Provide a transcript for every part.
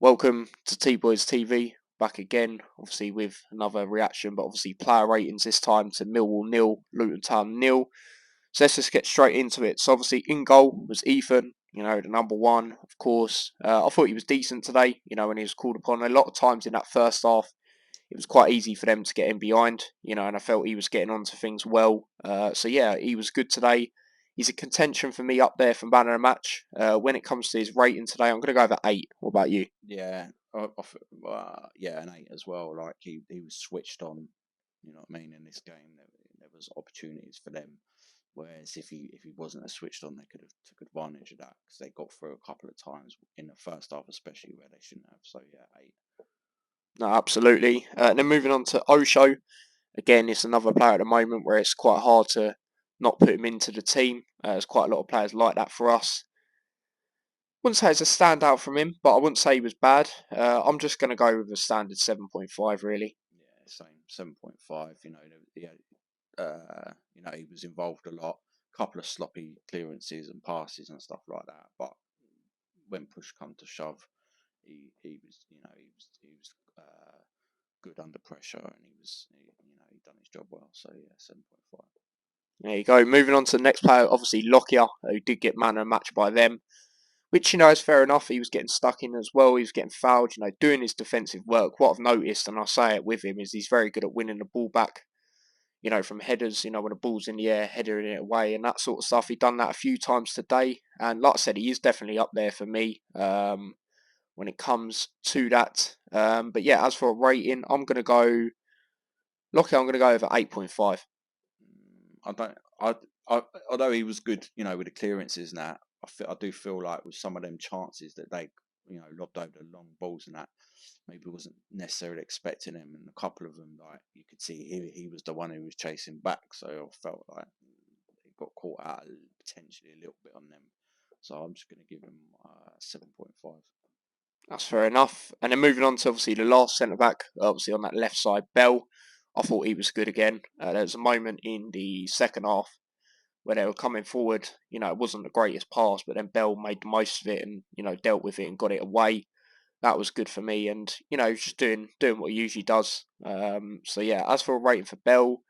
Welcome to T-Boys TV, back again, obviously with another reaction, but obviously player ratings this time to Millwall 0, Luton Town 0. So let's just get straight into it. So obviously in goal was Ethan, the number one, of course. I thought he was decent today, when he was called upon. A lot of times in that first half, it was quite easy for them to get in behind, and I felt he was getting onto things well. So yeah, he was good today. He's a contention for me up there for man of the match. When it comes to his rating today, I'm going to go over 8. What about you? Yeah, yeah, an 8 as well. Like he was switched on. You know what I mean? In this game, there was opportunities for them. Whereas if he wasn't as switched on, they could have took advantage of that because they got through a couple of times in the first half, especially where they shouldn't have. So yeah, 8. No, absolutely. And then moving on to Osho, again, it's another player at the moment where it's quite hard to not put him into the team. There's quite a lot of players like that for us. Wouldn't say it's a standout from him, but I wouldn't say he was bad. I'm just going to go with a standard 7.5, really. Yeah, same 7.5. He was involved a lot. Couple of sloppy clearances and passes and stuff like that. But when push come to shove, he was good under pressure, and he done his job well. So yeah, 7.5. There you go. Moving on to the next player, obviously Lockyer, who did get man of the match by them, which, is fair enough. He was getting stuck in as well. He was getting fouled, doing his defensive work. What I've noticed, and I'll say it with him, is he's very good at winning the ball back, from headers, when the ball's in the air, headering it away and that sort of stuff. He done that a few times today. And like I said, he is definitely up there for me when it comes to that. But yeah, as for a rating, I'm going to go, Lockyer, I'm going to go over 8.5. I don't. Although he was good, with the clearances and that, I do feel like with some of them chances that they, lobbed over the long balls and that, maybe wasn't necessarily expecting him. And a couple of them, like you could see, he was the one who was chasing back. So I felt like he got caught out potentially a little bit on them. So I'm just going to give him 7.5. That's fair enough. And then moving on to obviously the last centre back, obviously on that left side, Bell. I thought he was good again. There was a moment in the second half where they were coming forward. It wasn't the greatest pass, but then Bell made the most of it and, dealt with it and got it away. That was good for me. And, just doing what he usually does. So yeah, as for a rating for Bell,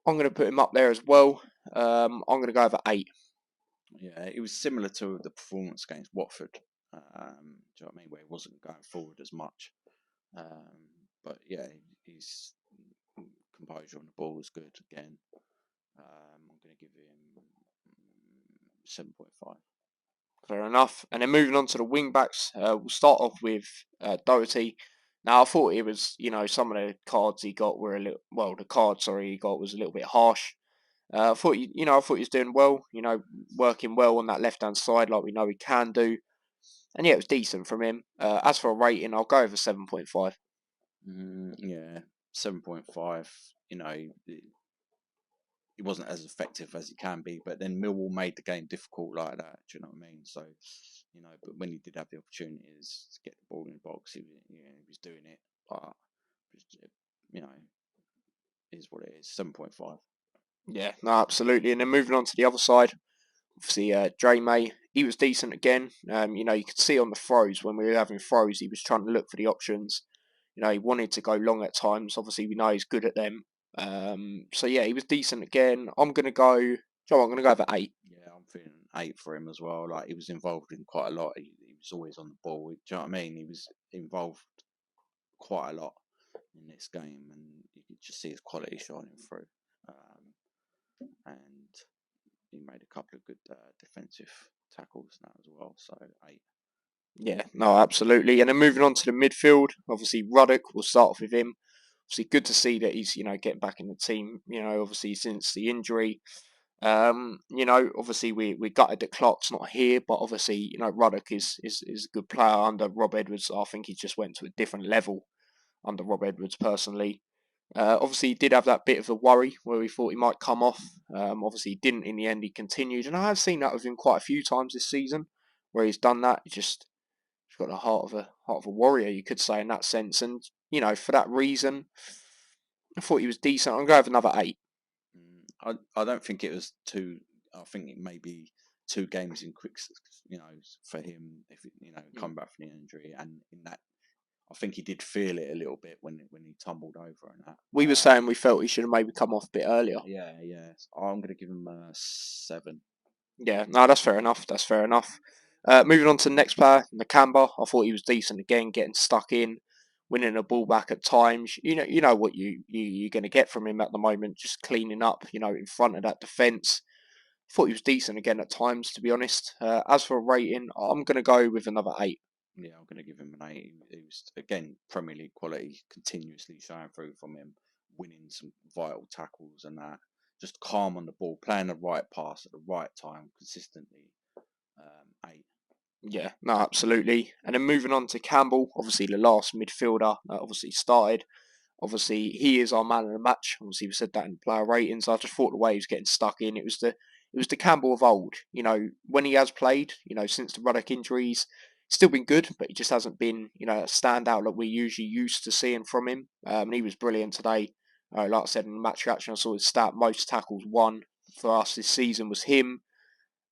I'm going to put him up there as well. I'm going to go over 8. Yeah, it was similar to the performance against Watford. Do you know what I mean? Where he wasn't going forward as much. But yeah, his composure on the ball was good again. I'm going to give him 7.5. Fair enough. And then moving on to the wing backs, we'll start off with Doherty. Now I thought it was, some of the cards he got were a little, well, the card, sorry, he got was a little bit harsh. I thought, I thought he was doing well, working well on that left hand side, like we know he can do. And yeah, it was decent from him. As for a rating, I'll go over 7.5. Yeah, 7.5. He wasn't as effective as he can be, but then Millwall made the game difficult like that. Do you know what I mean? So, but when he did have the opportunities to get the ball in the box, he was doing it. But you know, is what it is. 7.5. Yeah, no, absolutely. And then moving on to the other side, obviously, Dre May, he was decent again. You could see on the throws, when we were having throws, he was trying to look for the options. He wanted to go long at times. Obviously, we know he's good at them. So yeah, he was decent again. I'm going to go, Joe, I'm going to go over 8. Yeah, I'm feeling 8 for him as well. Like he was involved in quite a lot. He was always on the ball. Do you know what I mean? He was involved quite a lot in this game, and you could just see his quality shining through. And he made a couple of good defensive tackles now as well. So 8. Yeah, no, absolutely. And then moving on to the midfield, obviously Ruddock, we'll start off with him. Obviously, good to see that he's, getting back in the team, obviously since the injury. Obviously we gutted that Clark's not here, but obviously, Ruddock is a good player under Rob Edwards. I think he just went to a different level under Rob Edwards personally. Obviously, he did have that bit of a worry where we thought he might come off. Obviously, he didn't in the end. He continued, and I have seen that with him quite a few times this season, where he's done that. He's got the heart of a warrior, you could say, in that sense. And for that reason, I thought he was decent. I'm going to have another 8. I don't think it was too. I think it maybe 2 games in quick, for him, if come back from the injury, and in that, I think he did feel it a little bit when he tumbled over and that. We were saying we felt he should have maybe come off a bit earlier. Yeah. I'm going to give him a 7. Yeah, no, that's fair enough. That's fair enough. Moving on to the next player, Nakamba. I thought he was decent again, getting stuck in, winning a ball back at times. You know what you're going to get from him at the moment, just cleaning up, in front of that defence. Thought he was decent again at times, to be honest. As for a rating, I'm going to go with another 8. Yeah, I'm going to give him an 8. It was, again, Premier League quality continuously showing through from him, winning some vital tackles and that. Just calm on the ball, playing the right pass at the right time consistently. 8. Yeah, no, absolutely. And then moving on to Campbell, obviously the last midfielder that obviously started. Obviously, he is our man of the match. Obviously, we said that in player ratings. I just thought the way he was getting stuck in, it was the Campbell of old. When he has played, since the Ruddock injuries, still been good, but he just hasn't been, a standout that we're usually used to seeing from him. And he was brilliant today. Like I said in the match reaction, I saw his stat: most tackles won for us this season was him,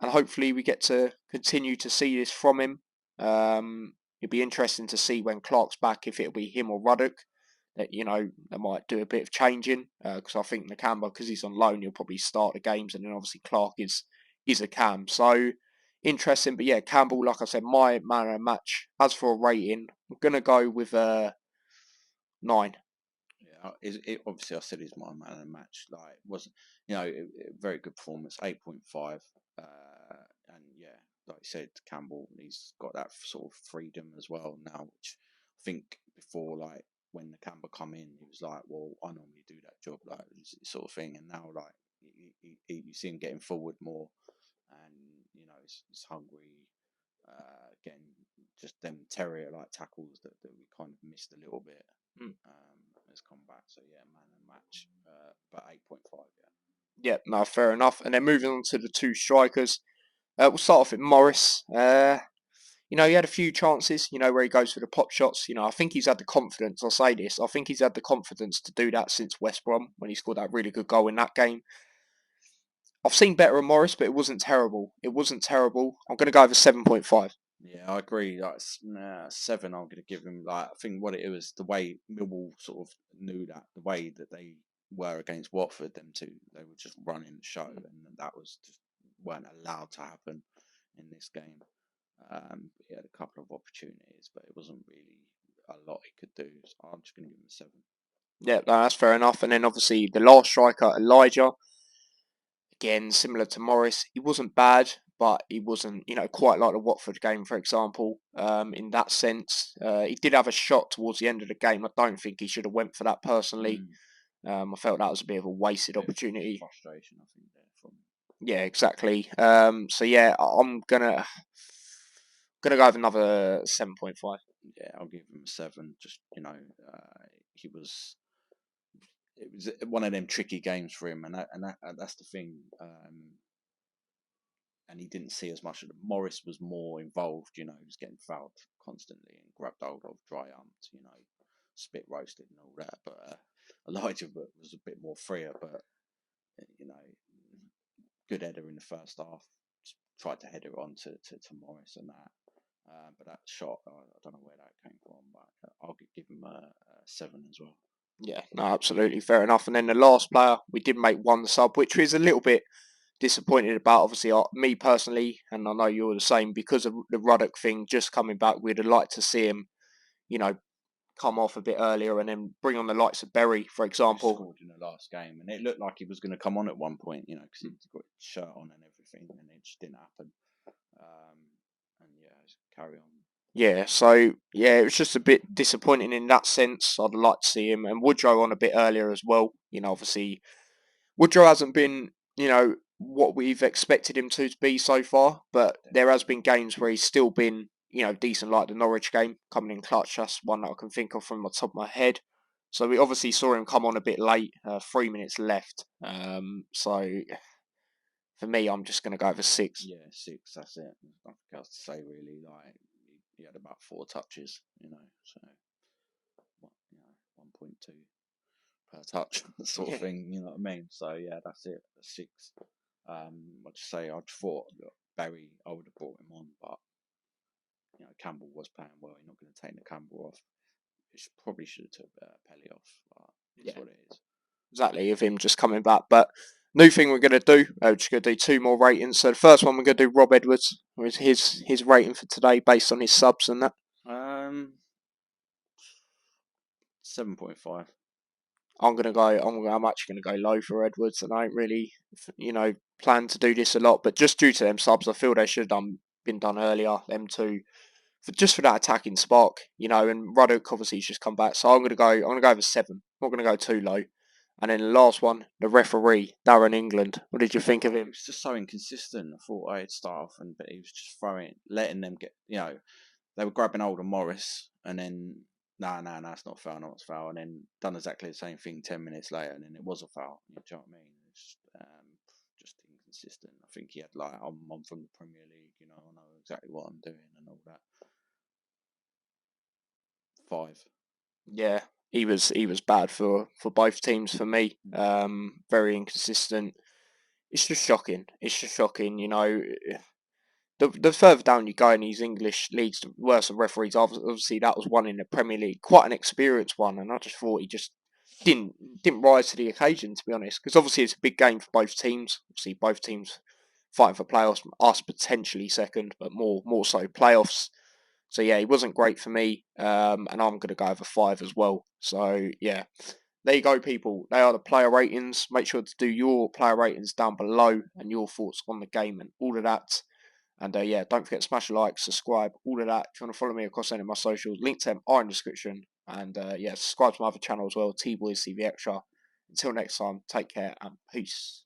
and hopefully we get to continue to see this from him. It'll be interesting to see when Clark's back if it'll be him or Ruddock. That they might do a bit of changing because I think Nakamba, because he's on loan, he'll probably start the games, and then obviously Clark is a cam. So interesting, but yeah, Campbell, like I said, my man of the match. As for a rating, I'm gonna go with a 9. Yeah, obviously I said he's my man of the match. Like, it wasn't, very good performance, 8.5. And yeah, like you said, Campbell, he's got that sort of freedom as well now, which I think before, like when the Campbell come in, he was like, well, I normally do that job, like sort of thing. And now, like, you see him getting forward more, and he's hungry. Again, just them terrier like tackles that we kind of missed a little bit. Has come back. So yeah, man of the match. But 8.5. Yeah, no, fair enough. And then moving on to the two strikers, we'll start off with Morris. He had a few chances, where he goes for the pop shots. I think he's had the confidence. I'll say this. I think he's had the confidence to do that since West Brom when he scored that really good goal in that game. I've seen better of Morris, but it wasn't terrible. It wasn't terrible. I'm going to go over 7.5. Yeah, I agree. Like 7, I'm going to give him. Like, I think what it was, the way Millwall sort of knew that, the way that they were against Watford, they were just running the show, and that was just weren't allowed to happen in this game. He had a couple of opportunities, but it wasn't really a lot he could do. So I'm just going to give him a 7. Yeah, no, that's fair enough. And then obviously the last striker, Elijah. Again, similar to Morris, he wasn't bad, but he wasn't, quite like the Watford game, for example. In that sense, he did have a shot towards the end of the game. I don't think he should have went for that personally. I felt that was a bit of a wasted opportunity. Frustration, I think, there from. Yeah, exactly. So yeah, I'm gonna go with another 7.5. Yeah, I'll give him a 7. Just he was. It was one of them tricky games for him, and that's the thing. And he didn't see as much of it. Morris was more involved. He was getting fouled constantly and grabbed hold of, dry humped, spit roasted and all that. But Elijah was a bit more freer, but you know, good header in the first half. Tried to head it on to Morris and that. But that shot, I don't know where that came from, but I'll give him a 7 as well. Yeah, no, absolutely fair enough. And then the last player, we did make one sub, which was a little bit disappointed about. Obviously, me personally, and I know you're the same, because of the Ruddock thing just coming back. We'd have liked to see him, come off a bit earlier and then bring on the likes of Berry, for example. He scored in the last game, and it looked like he was going to come on at one point, because he'd got his shirt on and everything, and it just didn't happen. And yeah, carry on. Yeah, so yeah, it was just a bit disappointing in that sense. I'd like to see him and Woodrow on a bit earlier as well. Obviously Woodrow hasn't been, what we've expected him to be so far, but there has been games where he's still been, decent, like the Norwich game, coming in clutch. That's one that I can think of from the top of my head. So we obviously saw him come on a bit late, 3 minutes left. So for me, I'm just going to go for 6. Yeah, 6. That's it. Nothing else to say really. Like, he had about 4 touches, so 1.2 per touch, sort of thing. You know what I mean? So yeah, that's it. 6. I'd say I just thought Barry, I would have brought him on, but Campbell was playing well. You're not going to take the Campbell off. Probably should have took Pelly off, but it's what it is. Exactly, of him just coming back. But new thing we're going to do, we're just going to do 2 more ratings. So the first one we're going to do Rob Edwards, with his rating for today based on his subs and that. 7.5. I'm actually going to go low for Edwards, and I ain't really, plan to do this a lot. But just due to them subs, I feel they should have been done earlier. Them two, just for that attacking spark, And Ruddock obviously has just come back, so I'm going to go over 7. I'm not going to go too low. And then the last one, the referee, Darren England. What did you think of him? He was just so inconsistent. I thought I'd start off, but he was just letting them get, they were grabbing hold of Morris, and then, no, it's not foul, it's foul. And then done exactly the same thing 10 minutes later, and then it was a foul. Do you know what I mean? It's just inconsistent. I think he had, I'm from the Premier League, I know exactly what I'm doing and all that. 5. Yeah, he was bad for both teams for me. Very inconsistent. It's just shocking. The further down you go in these English leagues, the worse the referees. Obviously, that was one in the Premier League, quite an experienced one, and I just thought he just didn't rise to the occasion, to be honest. Because obviously it's a big game for both teams. Obviously, both teams fighting for playoffs. Us potentially second, but more so playoffs. So yeah, he wasn't great for me, and I'm going to go over 5 as well. So yeah, there you go, people. They are the player ratings. Make sure to do your player ratings down below and your thoughts on the game and all of that. And don't forget to smash a like, subscribe, all of that. If you want to follow me across any of my socials, links to them are in the description. And subscribe to my other channel as well, T-Boys TV Extra. Until next time, take care and peace.